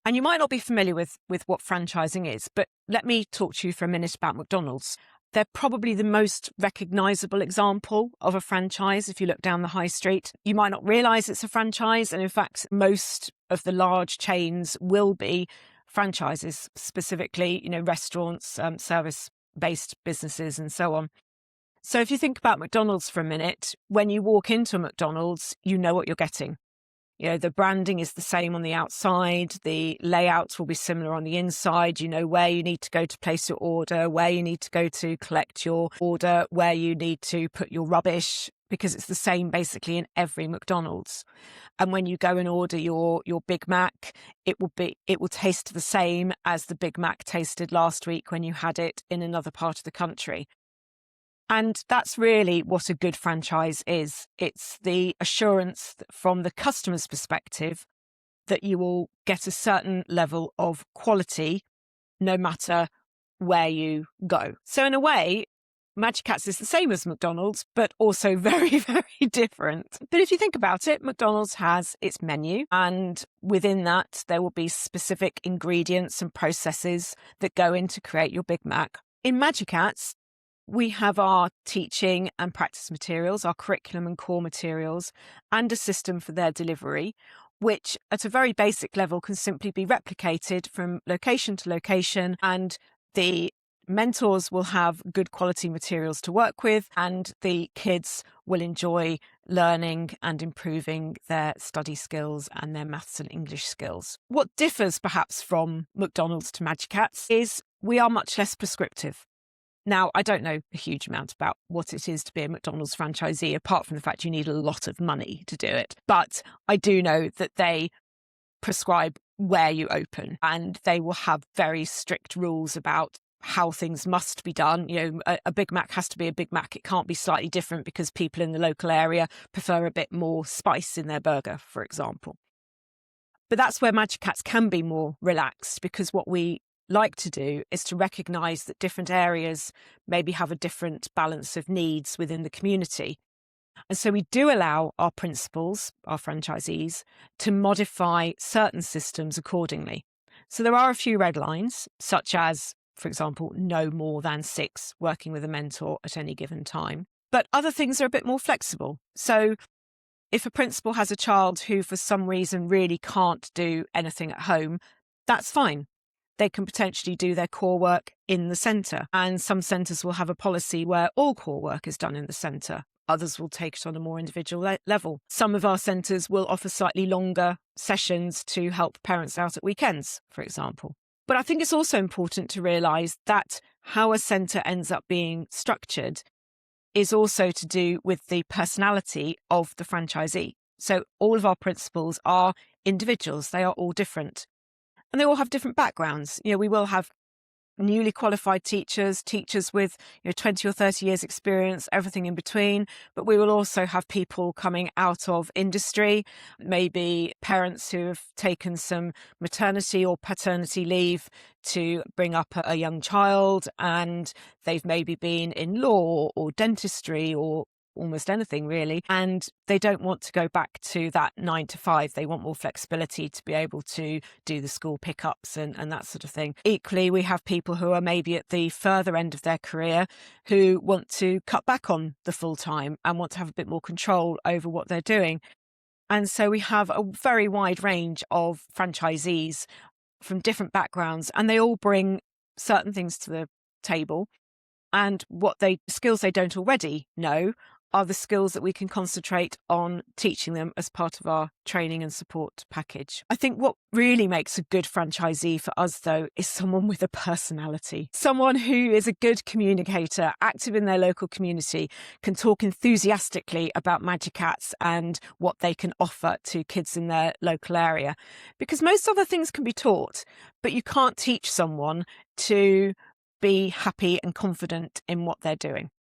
And you might not be familiar with what franchising is, but let me talk to you for a minute about McDonald's. They're probably the most recognizable example of a franchise. If you look down the high street, you might not realize it's a franchise. And in fact, most of the large chains will be franchises, specifically, restaurants, service-based businesses and so on. So if you think about McDonald's for a minute, when you walk into a McDonald's, you know what you're getting. The branding is the same on the outside. The layouts will be similar on the inside. You know where you need to go to place your order, where you need to go to collect your order, where you need to put your rubbish, because it's the same basically in every McDonald's. And when you go and order your Big Mac, it will taste the same as the Big Mac tasted last week when you had it in another part of the country. And that's really what a good franchise is. It's the assurance from the customer's perspective that you will get a certain level of quality no matter where you go. So in a way, MagiKats is the same as McDonald's, but also very, very different. But if you think about it, McDonald's has its menu, and within that, there will be specific ingredients and processes that go in to create your Big Mac. In MagiKats, we have our teaching and practice materials, our curriculum and core materials, and a system for their delivery, which at a very basic level can simply be replicated from location to location, and the mentors will have good quality materials to work with, and the kids will enjoy learning and improving their study skills and their maths and English skills. What differs perhaps from McDonald's to MagiKats is we are much less prescriptive. Now, I don't know a huge amount about what it is to be a McDonald's franchisee, apart from the fact you need a lot of money to do it. But I do know that they prescribe where you open, and they will have very strict rules about how things must be done. A Big Mac has to be a Big Mac. It can't be slightly different because people in the local area prefer a bit more spice in their burger, for example. But that's where MagiKats can be more relaxed, because what we like to do is to recognise that different areas maybe have a different balance of needs within the community. And so we do allow our principals, our franchisees, to modify certain systems accordingly. So there are a few red lines, such as, for example, no more than 6 working with a mentor at any given time. But other things are a bit more flexible. So if a principal has a child who for some reason really can't do anything at home, that's fine. They can potentially do their core work in the centre. And some centres will have a policy where all core work is done in the centre. Others will take it on a more individual level. Some of our centres will offer slightly longer sessions to help parents out at weekends, for example. But I think it's also important to realise that how a centre ends up being structured is also to do with the personality of the franchisee. So all of our principals are individuals. They are all different. And they all have different backgrounds. We will have newly qualified teachers with 20 or 30 years experience, everything in between. But we will also have people coming out of industry, maybe parents who have taken some maternity or paternity leave to bring up a young child, and they've maybe been in law or dentistry or almost anything really, and they don't want to go back to that 9 to 5. They want more flexibility to be able to do the school pickups and that sort of thing. Equally, we have people who are maybe at the further end of their career who want to cut back on the full time and want to have a bit more control over what they're doing. And so we have a very wide range of franchisees from different backgrounds, and they all bring certain things to the table. And skills they don't already know are the skills that we can concentrate on teaching them as part of our training and support package. I think what really makes a good franchisee for us, though, is someone with a personality. Someone who is a good communicator, active in their local community, can talk enthusiastically about MagiKats and what they can offer to kids in their local area. Because most other things can be taught, but you can't teach someone to be happy and confident in what they're doing.